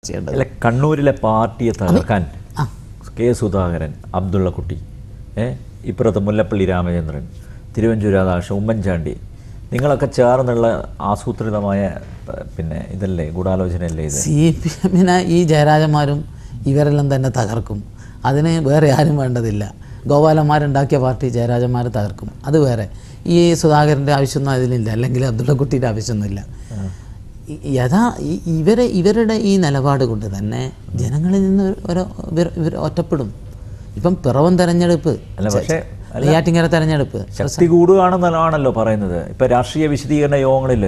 അല്ല, കണ്ണൂരിലെ പാർട്ടിയെ തകർക്കാൻ കെ സുധാകരൻ, അബ്ദുള്ളക്കുട്ടി, ഇപ്പുറത്ത് മുല്ലപ്പള്ളി രാമചന്ദ്രൻ, തിരുവഞ്ചൂർ രാധാകൃഷ്ണൻ, ഉമ്മൻചാണ്ടി, നിങ്ങളൊക്കെ ചേർന്നുള്ള ആസൂത്രിതമായ ഇതല്ലേ, ഗൂഢാലോചനയല്ലേ ഇത്? CPM-നെ ഈ ജയരാജന്മാരും ഇവരെല്ലാം തന്നെ തകർക്കും. അതിന് വേറെ ആരും വേണ്ടതില്ല. ഗോപാലന്മാരുണ്ടാക്കിയ പാർട്ടി ജയരാജന്മാർ തകർക്കും, അത് വേറെ. ഈ സുധാകരൻ്റെ ആവശ്യമൊന്നും അതിലില്ല, അല്ലെങ്കിൽ അബ്ദുള്ളക്കുട്ടിയുടെ ആവശ്യമൊന്നുമില്ല. ഇവരുടെ ഈ നിലപാട് കൊണ്ട് തന്നെ ജനങ്ങളിൽ നിന്ന് ഇവർ ഒറ്റപ്പെടും. ഇപ്പം പിറവം തെരഞ്ഞെടുപ്പ്, നെയ്യാറ്റിൻകര തെരഞ്ഞെടുപ്പ് ശക്തി കൂടുകയാണെന്നാണല്ലോ പറയുന്നത്. ഇപ്പം രാഷ്ട്രീയ വിശദീകരണ യോഗങ്ങളിൽ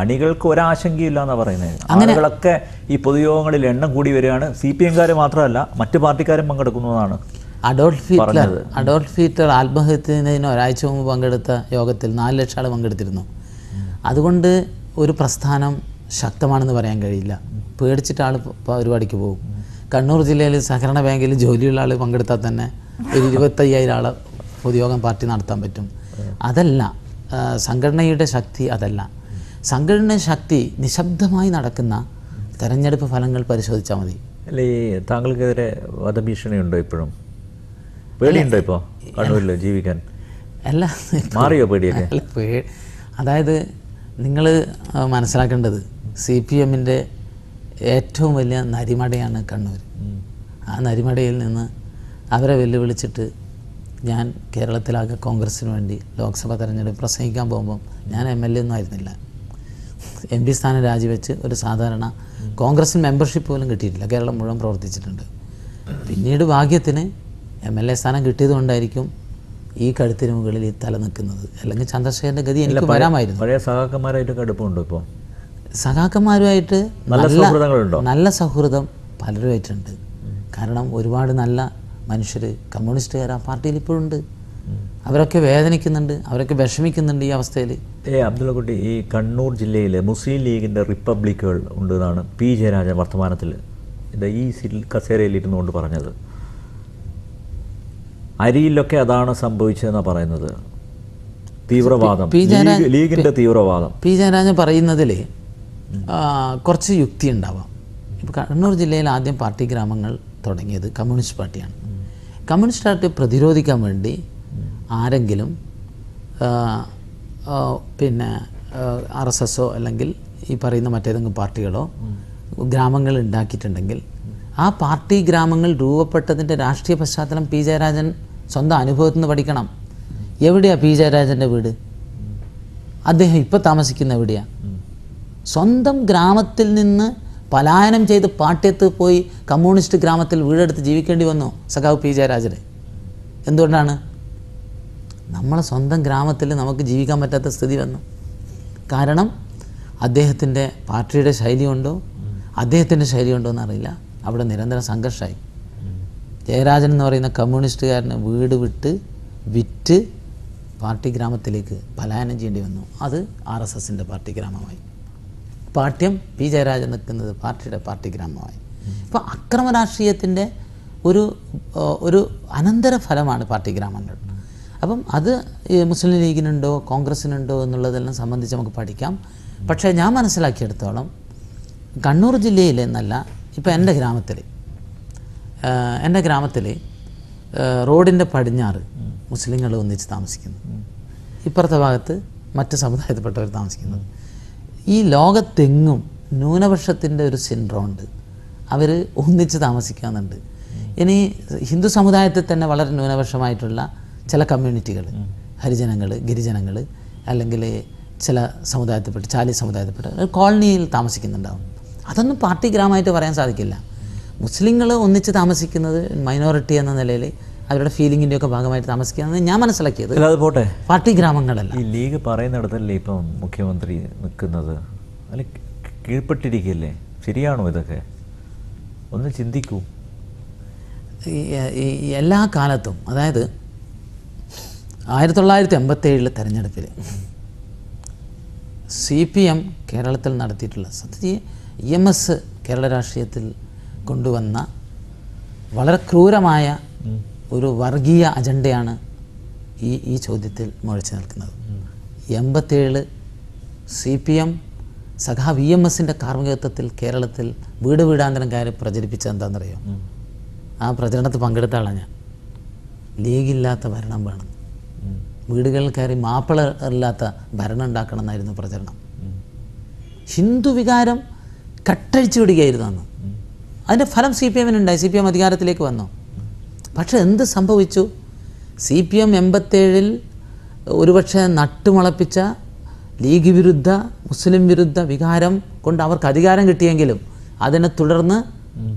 അണികൾക്ക് ഒരാശങ്കയില്ല എന്നാണ് പറയുന്നത്. ആളുകളൊക്കെ ഈ പൊതുയോഗങ്ങളിൽ എണ്ണം കൂടി വരികയാണ്. CPM-കാർ മാത്രമല്ല, മറ്റു പാർട്ടിക്കാരും പങ്കെടുക്കുന്നതാണ്. അഡോൾഫ് ഹിറ്റ്ലർ ആത്മഹത്യത്തിന് ഒരാഴ്ച മുമ്പ് പങ്കെടുത്ത യോഗത്തിൽ 4 ലക്ഷം ആൾ പങ്കെടുത്തിരുന്നു. അതുകൊണ്ട് ഒരു പ്രസ്ഥാനം ശക്തമാണെന്ന് പറയാൻ കഴിയില്ല. പേടിച്ചിട്ട് ആൾ പരിപാടിക്ക് പോകും. കണ്ണൂർ ജില്ലയിൽ സഹകരണ ബാങ്കിൽ ജോലിയുള്ള ആൾ പങ്കെടുത്താൽ തന്നെ ഒരു 25,000 ആളെ പൊതുയോഗം പാർട്ടി നടത്താൻ പറ്റും. അതല്ല സംഘടനയുടെ ശക്തി, അതല്ല. സംഘടന ശക്തി നിശബ്ദമായി നടക്കുന്ന തെരഞ്ഞെടുപ്പ് ഫലങ്ങൾ പരിശോധിച്ചാൽ മതി. അല്ലേ, താങ്കൾക്കെതിരെ വധഭീഷണിയുണ്ടോ? ഇപ്പോഴും പേടിയുണ്ടോ ഇപ്പോൾ കണ്ണൂരിൽ ജീവിക്കാൻ? അല്ല, മാറിയോ പേടിയൊക്കെ? അതായത് നിങ്ങൾ മനസ്സിലാക്കേണ്ടത്, CPM-ൻ്റെ ഏറ്റവും വലിയ നരിമടയാണ് കണ്ണൂർ. ആ നരിമടയിൽ നിന്ന് അവരെ വെല്ലുവിളിച്ചിട്ട് ഞാൻ കേരളത്തിലാകെ കോൺഗ്രസ്സിന് വേണ്ടി ലോക്സഭ തെരഞ്ഞെടുപ്പ് പ്രസംഗിക്കാൻ പോകുമ്പം ഞാൻ MLA ഒന്നും ആയിരുന്നില്ല. MP സ്ഥാനം രാജിവെച്ച് ഒരു സാധാരണ കോൺഗ്രസ്സിന് മെമ്പർഷിപ്പ് പോലും കിട്ടിയിട്ടില്ല. കേരളം മുഴുവൻ പ്രവർത്തിച്ചിട്ടുണ്ട്. പിന്നീട് ഭാഗ്യത്തിന് MLA സ്ഥാനം കിട്ടിയതുകൊണ്ടായിരിക്കും ഈ കഴുത്തിന് മുകളിൽ ഈ തല നിൽക്കുന്നത്. അല്ലെങ്കിൽ ചന്ദ്രശേഖരൻ്റെ ഗതി എനിക്ക് വരാമായിരുന്നു. പഴയ സഹാക്കന്മാരായിട്ടൊക്കെ അടുപ്പമുണ്ടോ? ഇപ്പോൾ സഹാക്കന്മാരുമായിട്ട് നല്ല സൗഹൃദം പലരുമായിട്ടുണ്ട്. കാരണം ഒരുപാട് നല്ല മനുഷ്യർ, കമ്മ്യൂണിസ്റ്റുകാർ ആ പാർട്ടിയിൽ ഇപ്പോഴുണ്ട്. അവരൊക്കെ വേദനിക്കുന്നുണ്ട്, അവരൊക്കെ വിഷമിക്കുന്നുണ്ട് ഈ അവസ്ഥയിൽ. അബ്ദുള്ളക്കുട്ടി, ഈ കണ്ണൂർ ജില്ലയിൽ മുസ്ലിം ലീഗിൻ്റെ റിപ്പബ്ലിക്കുകൾ ഉണ്ടെന്നാണ് P. ജയരാജൻ വർത്തമാനത്തിൽ ഈ കസേരയിൽ ഇരുന്നുകൊണ്ട് പറഞ്ഞത്. അരിയിലൊക്കെ അതാണ് സംഭവിച്ചതെന്നാണ് പറയുന്നത്. തീവ്രവാദം, ലീഗിൻ്റെ തീവ്രവാദം. P. ജയരാജൻ പറയുന്നതിൽ കുറച്ച് യുക്തി ഉണ്ടാവാം. ഇപ്പോൾ കണ്ണൂർ ജില്ലയിൽ ആദ്യം പാർട്ടി ഗ്രാമങ്ങൾ തുടങ്ങിയത് കമ്മ്യൂണിസ്റ്റ് പാർട്ടിയാണ്. കമ്മ്യൂണിസ്റ്റ് പാർട്ടി പ്രതിരോധിക്കാൻ വേണ്ടി ആരെങ്കിലും RSS-ഓ അല്ലെങ്കിൽ ഈ പറയുന്ന മറ്റേതെങ്കിലും പാർട്ടികളോ ഗ്രാമങ്ങൾ ഉണ്ടാക്കിയിട്ടുണ്ടെങ്കിൽ ആ പാർട്ടി ഗ്രാമങ്ങൾ രൂപപ്പെട്ടതിൻ്റെ രാഷ്ട്രീയ പശ്ചാത്തലം P. ജയരാജൻ സ്വന്തം അനുഭവത്തിൽ നിന്ന് പഠിക്കണം. എവിടെയാണ് P. ജയരാജൻ്റെ വീട്? അദ്ദേഹം ഇപ്പോൾ താമസിക്കുന്ന എവിടെയാണ്? സ്വന്തം ഗ്രാമത്തിൽ നിന്ന് പലായനം ചെയ്ത് പാട്യത്ത് പോയി കമ്മ്യൂണിസ്റ്റ് ഗ്രാമത്തിൽ വീടെടുത്ത് ജീവിക്കേണ്ടി വന്നു സഖാവ് P. ജയരാജന്. എന്തുകൊണ്ടാണ്? നമ്മളെ സ്വന്തം ഗ്രാമത്തിൽ നമുക്ക് ജീവിക്കാൻ പറ്റാത്ത സ്ഥിതി വന്നു. കാരണം അദ്ദേഹത്തിൻ്റെ പാർട്ടിയുടെ ശൈലി ഉണ്ടോ, അദ്ദേഹത്തിൻ്റെ ശൈലി ഉണ്ടോ എന്നറിയില്ല. അവിടെ നിരന്തരം സംഘർഷമായി. ജയരാജൻ എന്ന് പറയുന്ന കമ്മ്യൂണിസ്റ്റുകാരന് വീട് വിറ്റ് പാർട്ടി ഗ്രാമത്തിലേക്ക് പലായനം ചെയ്യേണ്ടി വന്നു. അത് RSS-ൻ്റെ പാർട്ടി ഗ്രാമമായി. പാട്യം P. ജയരാജൻ നിൽക്കുന്നത് പാർട്ടിയുടെ പാർട്ടി ഗ്രാമമായി. ഇപ്പോൾ അക്രമ രാഷ്ട്രീയത്തിൻ്റെ ഒരു അനന്തരഫലമാണ് പാർട്ടി ഗ്രാമങ്ങൾ. അപ്പം അത് മുസ്ലിം ലീഗിനുണ്ടോ കോൺഗ്രസ്സിനുണ്ടോ എന്നുള്ളതെല്ലാം സംബന്ധിച്ച് നമുക്ക് പഠിക്കാം. പക്ഷേ ഞാൻ മനസ്സിലാക്കിയെടുത്തോളം കണ്ണൂർ ജില്ലയിൽ എന്നല്ല, ഇപ്പോൾ എൻ്റെ ഗ്രാമത്തിൽ റോഡിൻ്റെ പടിഞ്ഞാറ് മുസ്ലിങ്ങൾ ഒന്നിച്ച് താമസിക്കുന്നു, ഇപ്പുറത്തെ ഭാഗത്ത് മറ്റ് സമുദായത്തിൽപ്പെട്ടവർ താമസിക്കുന്നത്. ഈ ലോകത്തെങ്ങും ന്യൂനപക്ഷത്തിൻ്റെ ഒരു സിൻഡ്രോമുണ്ട്. അവർ ഒന്നിച്ച് താമസിക്കാറുണ്ട്. ഇനി ഹിന്ദു സമുദായത്തിൽ തന്നെ വളരെ ന്യൂനപക്ഷമായിട്ടുള്ള ചില കമ്മ്യൂണിറ്റികൾ, ഹരിജനങ്ങൾ, ഗിരിജനങ്ങൾ, അല്ലെങ്കിൽ ചില സമുദായത്തിൽപ്പെട്ട ചാലി സമുദായത്തിൽപ്പെട്ട കോളനിയിൽ താമസിക്കുന്നുണ്ടാവും. അതൊന്നും പാർട്ടി ഗ്രാമമായിട്ട് പറയാൻ സാധിക്കില്ല. മുസ്ലിങ്ങൾ ഒന്നിച്ച് താമസിക്കുന്നത് മൈനോറിറ്റി എന്ന നിലയിൽ അവരുടെ ഫീലിങ്ങിൻ്റെയൊക്കെ ഭാഗമായിട്ട് താമസിക്കുന്നത് ഞാൻ മനസ്സിലാക്കിയത്. അത് പോട്ടെ, പാർട്ടി ഗ്രാമങ്ങളല്ല. ഈ ലീഗ് പറയുന്നിടത്തല്ലേ ഇപ്പം മുഖ്യമന്ത്രി നിൽക്കുന്നത്? അല്ലെ, കീഴ്പ്പെട്ടിരിക്കുകയല്ലേ? ശരിയാണോ ഇതൊക്കെ? ഒന്ന് ചിന്തിക്കൂ. എല്ലാ കാലത്തും, അതായത് 1987 തെരഞ്ഞെടുപ്പിൽ CPM കേരളത്തിൽ നടത്തിയിട്ടുള്ള സത്യത്തിൽ EMS കേരള രാഷ്ട്രീയത്തിൽ കൊണ്ടുവന്ന വളരെ ക്രൂരമായ ഒരു വർഗീയ അജണ്ടയാണ് ഈ ചോദ്യത്തിൽ മുഴച്ചു നിൽക്കുന്നത്. 87 CPM സഖാ VMSൻ്റെ കാർമ്മികത്വത്തിൽ കേരളത്തിൽ വീട് വീടാന്തരം കാര്യം പ്രചരിപ്പിച്ചത് എന്താണെന്നറിയോ? ആ പ്രചരണത്തിൽ പങ്കെടുത്ത ആളാണ് ഞാൻ. ലീഗില്ലാത്ത ഭരണം വേണം, വീടുകളിൽ കയറി മാപ്പിള ഇല്ലാത്ത ഭരണം ഉണ്ടാക്കണം എന്നായിരുന്നു പ്രചരണം. ഹിന്ദു വികാരം കട്ടഴിച്ചു വിടുകയായിരുന്നു അന്ന്. അതിൻ്റെ ഫലം CPM ഉണ്ടായി. CPM അധികാരത്തിലേക്ക് വന്നു. പക്ഷെ എന്ത് സംഭവിച്ചു? CPM 87-ൽ ഒരുപക്ഷെ നട്ടുമുളപ്പിച്ച ലീഗ് വിരുദ്ധ മുസ്ലിം വിരുദ്ധ വികാരം കൊണ്ട് അവർക്ക് അധികാരം കിട്ടിയെങ്കിലും അതിനെ തുടർന്ന്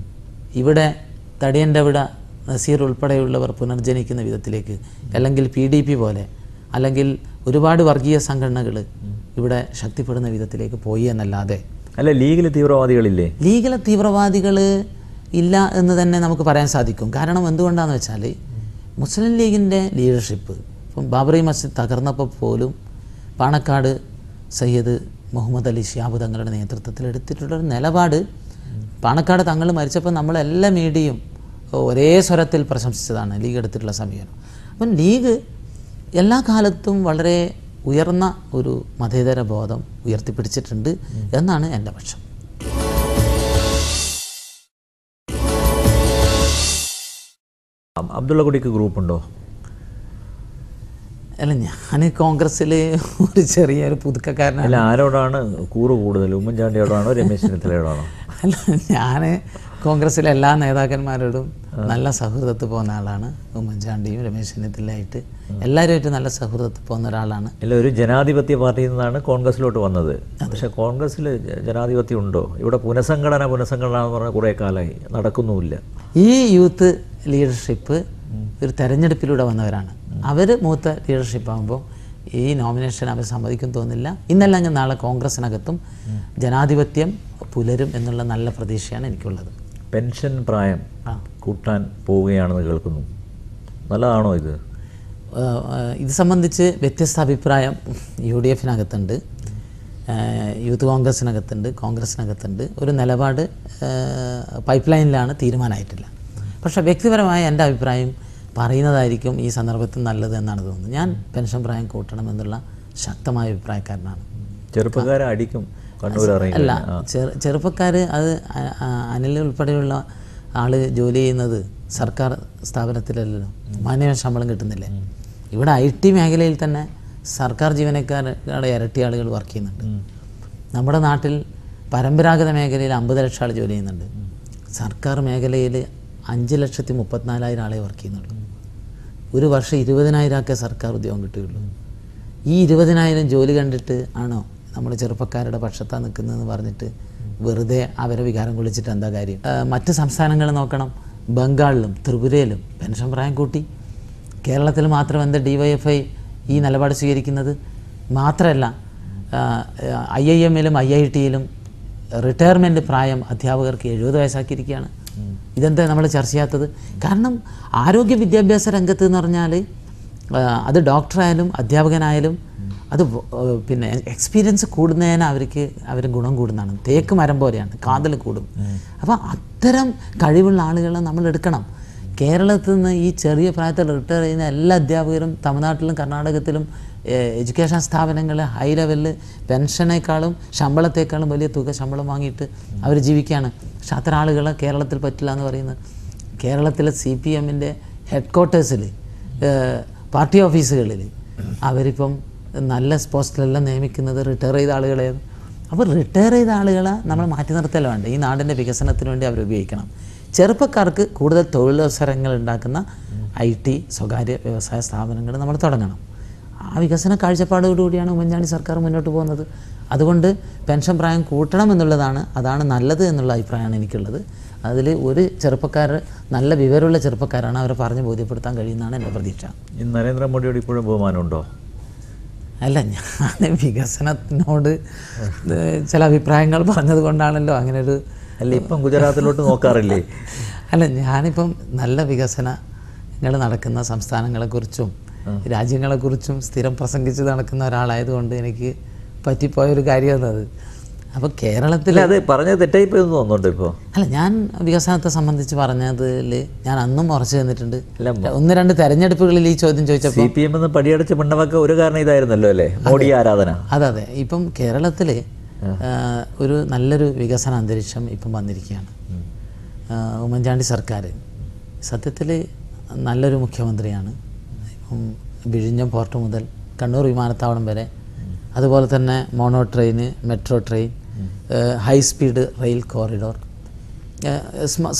ഇവിടെ തടിയൻ്റെ വിട നസീർ ഉൾപ്പെടെയുള്ളവർ പുനർജനിക്കുന്ന വിധത്തിലേക്ക്, അല്ലെങ്കിൽ PDP പോലെ, അല്ലെങ്കിൽ ഒരുപാട് വർഗീയ സംഘടനകൾ ഇവിടെ ശക്തിപ്പെടുന്ന വിധത്തിലേക്ക് പോയി എന്നല്ലാതെ. അല്ല, ലീഗിലെ തീവ്രവാദികളില്ലേ? ലീഗിലെ തീവ്രവാദികൾ ഇല്ല എന്ന് തന്നെ നമുക്ക് പറയാൻ സാധിക്കും. കാരണം എന്തുകൊണ്ടാണെന്ന് വെച്ചാൽ മുസ്ലിം ലീഗിൻ്റെ ലീഡർഷിപ്പ് ഇപ്പം ബാബറി മസ്ജിദ് തകർന്നപ്പോൾ പോലും പാണക്കാട് സയ്യിദ് മുഹമ്മദ് അലി ശിഹാബ് തങ്ങളുടെ നേതൃത്വത്തിൽ എടുത്തിട്ടുള്ളൊരു നിലപാട്, പാണക്കാട് തങ്ങൾ മരിച്ചപ്പോൾ നമ്മളെല്ലാ മീഡിയയും ഒരേ സ്വരത്തിൽ പ്രശംസിച്ചതാണ് ലീഗ് എടുത്തിട്ടുള്ള സമീപനം. അപ്പം ലീഗ് എല്ലാ കാലത്തും വളരെ ഉയർന്ന ഒരു മതേതര ബോധം ഉയർത്തിപ്പിടിച്ചിട്ടുണ്ട് എന്നാണ് എൻ്റെ പക്ഷം. അബ്ദുള്ള കുട്ടിക്ക് ഗ്രൂപ്പുണ്ടോ? അല്ല, ഞാൻ കോൺഗ്രസ്സിൽ ഒരു ചെറിയൊരു പുതുക്കക്കാരനാണ്. അല്ല, ആരോടാണ് കൂറ് കൂടുതൽ, ഉമ്മൻചാണ്ടിയോടാണോ രമേശ് ചെന്നിത്തലയോടാണോ? അല്ല, ഞാൻ കോൺഗ്രസ്സിലെ എല്ലാ നേതാക്കന്മാരോടും നല്ല സൗഹൃദത്തിൽ പോകുന്ന ആളാണ്. ഉമ്മൻചാണ്ടിയും രമേശ് ചെന്നിത്തലയായിട്ട് എല്ലാവരുമായിട്ട് നല്ല സൗഹൃദത്തിൽ പോകുന്ന ഒരാളാണ്. അല്ല, ഒരു ജനാധിപത്യ പാർട്ടിയിൽ നിന്നാണ് കോൺഗ്രസ്സിലോട്ട് വന്നത്. പക്ഷേ കോൺഗ്രസ്സിൽ ജനാധിപത്യം ഉണ്ടോ? ഇവിടെ പുനഃസംഘടന എന്ന് പറഞ്ഞാൽ കുറേ കാലമായി നടക്കുന്നുമില്ല. ഈ യൂത്ത് ലീഡർഷിപ്പ് ഒരു തെരഞ്ഞെടുപ്പിലൂടെ വന്നവരാണ്. അവർ മൂത്ത ലീഡർഷിപ്പ് ആകുമ്പോൾ ഈ നോമിനേഷൻ അവർ സമ്മതിക്കും തോന്നില്ല. ഇന്നല്ലെങ്കിൽ നാളെ കോൺഗ്രസിനകത്തും ജനാധിപത്യം പുലരും എന്നുള്ള നല്ല പ്രതീക്ഷയാണ് എനിക്കുള്ളത്. പെൻഷൻ പ്രായം കൂട്ടാൻ പോവുകയാണെന്ന് കേൾക്കുന്നു. നല്ലതാണോ ഇത്? ഇത് സംബന്ധിച്ച് വ്യത്യസ്ത അഭിപ്രായം UDF-നകത്തുണ്ട്, യൂത്ത് കോൺഗ്രസിനകത്തുണ്ട്, കോൺഗ്രസിനകത്തുണ്ട്. ഒരു നിലപാട് പൈപ്പ് ലൈനിലാണ്, തീരുമാനമായിട്ടില്ല. പക്ഷേ വ്യക്തിപരമായ എൻ്റെ അഭിപ്രായം പറയുന്നതായിരിക്കും ഈ സന്ദർഭത്തിൽ നല്ലത് എന്നാണ് തോന്നുന്നത്. ഞാൻ പെൻഷൻ പ്രായം കൂട്ടണം എന്നുള്ള ശക്തമായ അഭിപ്രായക്കാരനാണ്. ചെറുപ്പക്കാരെ അടിക്കും അല്ല, ചെറുപ്പക്കാർ അത് അനിൽ ഉൾപ്പെടെയുള്ള ആൾ ജോലി ചെയ്യുന്നത് സർക്കാർ സ്ഥാപനത്തിലല്ലല്ലോ, മാന്യ ശമ്പളം കിട്ടുന്നില്ലേ. ഇവിടെ IT മേഖലയിൽ തന്നെ സർക്കാർ ജീവനക്കാരുടെ ഇരട്ടി ആളുകൾ വർക്ക് ചെയ്യുന്നുണ്ട്. നമ്മുടെ നാട്ടിൽ പരമ്പരാഗത മേഖലയിൽ 50 ലക്ഷം ആൾ ജോലി ചെയ്യുന്നുണ്ട്. സർക്കാർ മേഖലയിൽ 5,34,000 ആളെ വർക്ക് ചെയ്യുന്നുള്ളൂ. ഒരു വർഷം 20,000 ആൾക്കേ സർക്കാർ ഉദ്യോഗം കിട്ടുകയുള്ളൂ. ഈ 20,000 ജോലി കണ്ടിട്ട് ആണോ നമ്മൾ ചെറുപ്പക്കാരുടെ പക്ഷത്താണ് നിൽക്കുന്നതെന്ന് പറഞ്ഞിട്ട് വെറുതെ അവരെ വികാരം കൊള്ളിച്ചിട്ട് എന്താ കാര്യം? മറ്റ് സംസ്ഥാനങ്ങൾ നോക്കണം. ബംഗാളിലും ത്രിപുരയിലും പെൻഷൻ പ്രായം കൂട്ടി. കേരളത്തിൽ മാത്രം എന്താ DYFI ഈ നിലപാട് സ്വീകരിക്കുന്നത്? മാത്രമല്ല, IIM-ലും IIT-ലും റിട്ടയർമെൻറ്റ് പ്രായം അധ്യാപകർക്ക് 70 വയസ്സാക്കിയിരിക്കുകയാണ്. ഇതെന്താ നമ്മൾ ചർച്ച ചെയ്യാത്തത്? കാരണം ആരോഗ്യ വിദ്യാഭ്യാസ രംഗത്ത് എന്ന് പറഞ്ഞാൽ അത് ഡോക്ടറായാലും അധ്യാപകനായാലും അത് പിന്നെ എക്സ്പീരിയൻസ് കൂടുന്നതിന് അവർ ഗുണം കൂടുന്നതാണ്. തേക്ക് മരം പോലെയാണ്, കാതൽ കൂടും. അപ്പോൾ അത്തരം കഴിവുള്ള ആളുകളെ നമ്മൾ എടുക്കണം. കേരളത്തിൽ നിന്ന് ഈ ചെറിയ പ്രായത്തിൽ റിട്ടയർ ചെയ്യുന്ന എല്ലാ അധ്യാപകരും തമിഴ്നാട്ടിലും കർണാടകത്തിലും എഡ്യൂക്കേഷൻ സ്ഥാപനങ്ങൾ ഹൈ ലെവലിൽ പെൻഷനേക്കാളും ശമ്പളത്തേക്കാളും വലിയ തുക ശമ്പളം വാങ്ങിയിട്ട് അവർ ജീവിക്കുകയാണ്. പക്ഷെ അത്തരം ആളുകളെ കേരളത്തിൽ പറ്റില്ല എന്ന് പറയുന്നത്. കേരളത്തിലെ CPM-ൻ്റെ ഹെഡ്ക്വാർട്ടേഴ്സിൽ, പാർട്ടി ഓഫീസുകളിൽ അവരിപ്പം നല്ല പോസ്റ്റിലെല്ലാം നിയമിക്കുന്നത് റിട്ടയർ ചെയ്ത ആളുകളെയാണ്. അപ്പോൾ റിട്ടയർ ചെയ്ത ആളുകളെ നമ്മൾ മാറ്റി നിർത്തല വേണ്ട. ഈ നാടിൻ്റെ വികസനത്തിന് വേണ്ടി അവർ ഉപയോഗിക്കണം. ചെറുപ്പക്കാർക്ക് കൂടുതൽ തൊഴിലവസരങ്ങൾ ഉണ്ടാക്കുന്ന IT സ്വകാര്യ വ്യവസായ സ്ഥാപനങ്ങൾ നമ്മൾ തുടങ്ങണം. ആ വികസന കാഴ്ചപ്പാടോടുകൂടിയാണ് ഉമ്മൻചാണ്ടി സർക്കാർ മുന്നോട്ട് പോകുന്നത്. അതുകൊണ്ട് പെൻഷൻ പ്രായം കൂട്ടണം എന്നുള്ളതാണ്, അതാണ് നല്ലത് എന്നുള്ള അഭിപ്രായമാണ് എനിക്കുള്ളത്. അതിൽ ഒരു ചെറുപ്പക്കാർ നല്ല വിവരമുള്ള ചെറുപ്പക്കാരാണ്, അവരെ പറഞ്ഞ് ബോധ്യപ്പെടുത്താൻ കഴിയുന്നതാണ് എൻ്റെ പ്രതീക്ഷ. ഈ നരേന്ദ്രമോദിയോട് ഇപ്പോഴും ബഹുമാനമുണ്ടോ? അല്ല, ഞാൻ വികസനത്തിനോട് ചില അഭിപ്രായങ്ങൾ പറഞ്ഞത് കൊണ്ടാണല്ലോ അങ്ങനെയൊരു. അല്ല, ഇപ്പം ഗുജറാത്തിലോട്ട് നോക്കാറില്ലേ? അല്ല, ഞാനിപ്പം നല്ല വികസനങ്ങൾ നടക്കുന്ന സംസ്ഥാനങ്ങളെക്കുറിച്ചും രാജ്യങ്ങളെക്കുറിച്ചും സ്ഥിരം പ്രസംഗിച്ച് നടക്കുന്ന ഒരാളായതുകൊണ്ട് എനിക്ക് പറ്റിപ്പോയൊരു കാര്യമാണ് അത്. അപ്പോൾ കേരളത്തിൽ അത് പറഞ്ഞത് തെറ്റായിപ്പോയെന്ന് തോന്നുന്നുണ്ട് ഇപ്പോൾ. അല്ല, ഞാൻ വികസനത്തെ സംബന്ധിച്ച് പറഞ്ഞതിൽ ഞാൻ അന്നും ഉറച്ചു തന്നിട്ടുണ്ട്. 1-2 തെരഞ്ഞെടുപ്പുകളിൽ ഈ ചോദ്യം ചോദിച്ചപ്പോൾ CPM പടിയടച്ച് മണ്ണവൊക്കെ ഒരു കാരണം ഇതായിരുന്നല്ലോ അല്ലേ, മോഡി ആരാധന. അതെ. ഇപ്പം കേരളത്തിൽ ഒരു നല്ലൊരു വികസന അന്തരീക്ഷം ഇപ്പം വന്നിരിക്കുകയാണ്. ഉമ്മൻചാണ്ടി സർക്കാർ സത്യത്തിൽ നല്ലൊരു മുഖ്യമന്ത്രിയാണ്. ഇപ്പം വിഴിഞ്ഞം പോർട്ട് മുതൽ കണ്ണൂർ വിമാനത്താവളം വരെ, അതുപോലെ തന്നെ mono train, metro train, high speed rail corridor,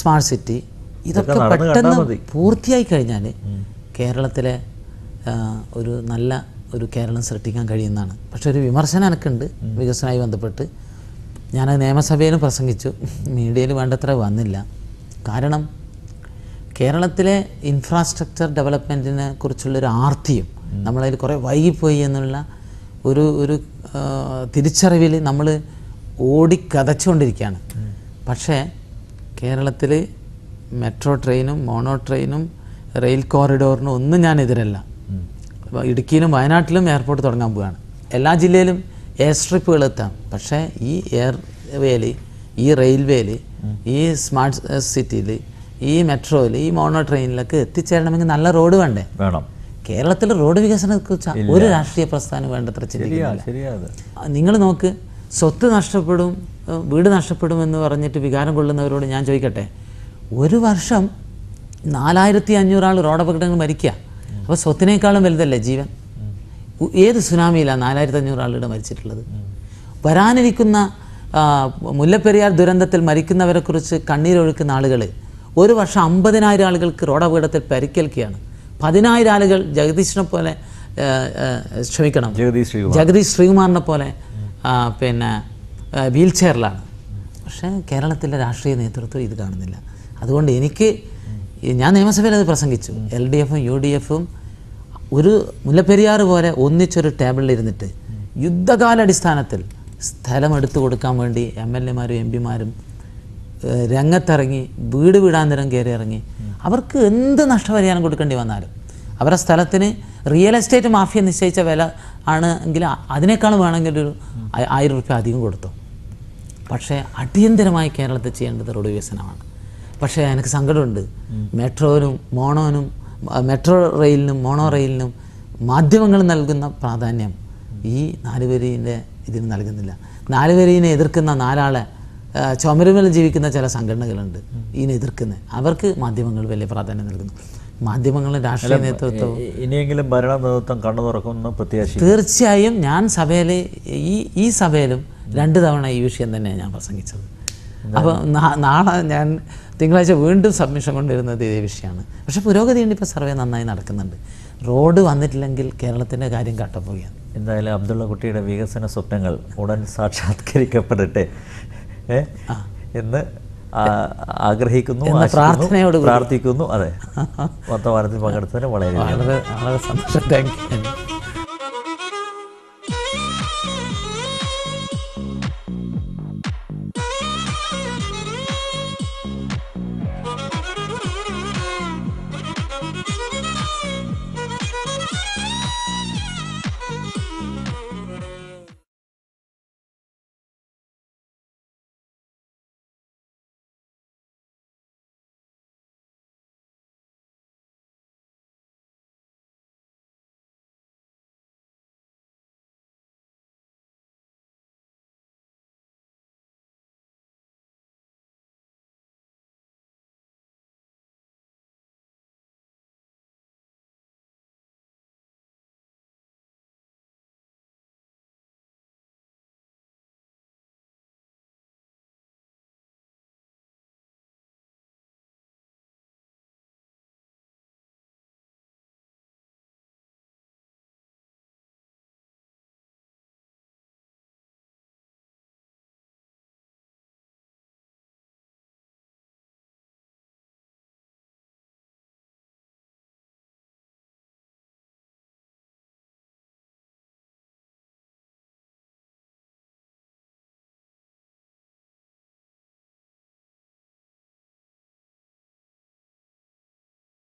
smart city, ഇതൊക്കെ പെട്ടെന്ന് പൂർത്തിയായി കഴിഞ്ഞാൽ കേരളത്തിലെ ഒരു നല്ല ഒരു കേരളം സൃഷ്ടിക്കാൻ കഴിയുന്നതാണ്. പക്ഷെ ഒരു വിമർശനം എനിക്കുണ്ട് വികസനവുമായി ബന്ധപ്പെട്ട്. ഞാൻ നിയമസഭയിലും പ്രസംഗിച്ചു, മീഡിയയിൽ വേണ്ടത്ര വന്നില്ല. കാരണം കേരളത്തിലെ ഇൻഫ്രാസ്ട്രക്ചർ ഡെവലപ്മെൻറ്റിനെ കുറിച്ചുള്ളൊരു ആർത്തിയും നമ്മളതിൽ കുറേ വൈകിപ്പോയി എന്നുള്ള ഒരു തിരിച്ചറിവിൽ നമ്മൾ ഓടിക്കതച്ചുകൊണ്ടിരിക്കുകയാണ്. പക്ഷേ കേരളത്തിൽ മെട്രോ ട്രെയിനും മോണോ ട്രെയിനും റെയിൽ കോറിഡോറിനും ഒന്നും ഞാൻ എതിരല്ല. ഇടുക്കിയിലും വയനാട്ടിലും എയർപോർട്ട് തുടങ്ങാൻ പോവുകയാണ്. എല്ലാ ജില്ലയിലും എയർ സ്ട്രിപ്പുകൾ എത്താം. പക്ഷേ ഈ എയർവേയിൽ, ഈ റെയിൽവേയിൽ, ഈ സ്മാർട്ട് സിറ്റിയിൽ, ഈ മെട്രോയിൽ, ഈ മോണോ ട്രെയിനിലൊക്കെ എത്തിച്ചേരണമെങ്കിൽ നല്ല റോഡ് വേണ്ടേ? വേണം. കേരളത്തിൽ റോഡ് വികസനത്തെക്കുറിച്ച് ഒരു രാഷ്ട്രീയ പ്രസ്ഥാനം വേണ്ടത്ര ചിന്തിക്കുന്നില്ല. നിങ്ങൾ നോക്ക്, സ്വത്ത് നഷ്ടപ്പെടും, വീട് നഷ്ടപ്പെടും എന്ന് പറഞ്ഞിട്ട് വികാരം കൊള്ളുന്നവരോട് ഞാൻ ചോദിക്കട്ടെ, ഒരു വർഷം 4500 ആൾ റോഡപകടങ്ങൾ മരിക്കുക. അപ്പോൾ സ്വത്തിനേക്കാളും വലുതല്ലേ ജീവൻ? ഏത് സുനാമിയിലാണ് 4500 ആളുടെ മരിച്ചിട്ടുള്ളത്? വരാനിരിക്കുന്ന മുല്ലപ്പെരിയാർ ദുരന്തത്തിൽ മരിക്കുന്നവരെക്കുറിച്ച് കണ്ണീരൊഴുക്കുന്ന ആളുകൾ ഒരു വർഷം 50,000 ആളുകൾക്ക് റോഡപകടത്തിൽ പരിക്കേൽക്കുകയാണ്. 10,000 ആളുകൾ ജഗദീഷ് ശ്രീകുമാറിനെ പോലെ പിന്നെ വീൽ ചെയറിലാണ്. പക്ഷേ കേരളത്തിലെ രാഷ്ട്രീയ നേതൃത്വം ഇത് കാണുന്നില്ല. അതുകൊണ്ട് ഞാൻ നിയമസഭയിൽ അത് പ്രസംഗിച്ചു. LDFും UDFും ഒരു മുല്ലപ്പെരിയാർ പോലെ ഒന്നിച്ചൊരു ടേബിളിലിരുന്നിട്ട് യുദ്ധകാലാടിസ്ഥാനത്തിൽ സ്ഥലം എടുത്തു കൊടുക്കാൻ വേണ്ടി MLAമാരും MP മാരും രംഗത്തിറങ്ങി വീട് വീടാന്തരം കയറി ഇറങ്ങി. അവർക്ക് എന്ത് നഷ്ടപരിഹാരം കൊടുക്കേണ്ടി വന്നാലും അവരുടെ സ്ഥലത്തിന് റിയൽ എസ്റ്റേറ്റ് മാഫിയ നിശ്ചയിച്ച വില ആണെങ്കിൽ അതിനേക്കാളും വേണമെങ്കിൽ ഒരു 1000 രൂപ അധികം കൊടുത്തു. പക്ഷേ അടിയന്തരമായി കേരളത്തിൽ ചെയ്യേണ്ടത് റോഡ് വികസനമാണ്. പക്ഷേ എനിക്ക് സങ്കടമുണ്ട്, മെട്രോ റെയിലിനും മോണോ റെയിലിനും മാധ്യമങ്ങൾ നൽകുന്ന പ്രാധാന്യം ഈ 4 വരിൻ്റെ ഇതിന് നൽകുന്നില്ല. 4 വരിനെ എതിർക്കുന്ന 4 ആളെ ചുമരുമേൽ ജീവിക്കുന്ന ചില സംഘടനകളുണ്ട് ഇതിനെ എതിർക്കുന്നത്. അവർക്ക് മാധ്യമങ്ങൾ വലിയ പ്രാധാന്യം നൽകുന്നു. മാധ്യമങ്ങളും രാഷ്ട്രീയ നേതൃത്വവും ഇനിയെങ്കിലും ഭരണ നേതൃത്വം കണ്ണു തുറക്കുന്ന പ്രത്യാശ. തീർച്ചയായും ഞാൻ സഭയിൽ ഈ സഭയിലും 2 തവണ ഈ വിഷയം തന്നെയാണ് ഞാൻ പ്രസംഗിച്ചത്. അപ്പോൾ നാളെ ഞാൻ തിങ്കളാഴ്ച വീണ്ടും സബ്മിഷൻ കൊണ്ടുവരുന്നത് ഇതേ വിഷയമാണ്. പക്ഷേ പുരോഗതിയുണ്ട്. ഇപ്പോൾ സർവേ നന്നായി നടക്കുന്നുണ്ട്. റോഡ് വന്നിട്ടില്ലെങ്കിൽ കേരളത്തിൻ്റെ കാര്യം കട്ടപ്പോവുകയാണ്. എന്തായാലും അബ്ദുള്ള കുട്ടിയുടെ വികസന സ്വപ്നങ്ങൾ ഉടൻ സാക്ഷാത്കരിക്കപ്പെടട്ടെ എന്ന് ആഗ്രഹിക്കുന്നു, പ്രാർത്ഥനയോട് പ്രാർത്ഥിക്കുന്നു. അതെ, വർത്തമാനത്തിൽ പങ്കെടുത്തതിന് വളരെ വളരെ സന്തോഷം. Thank you.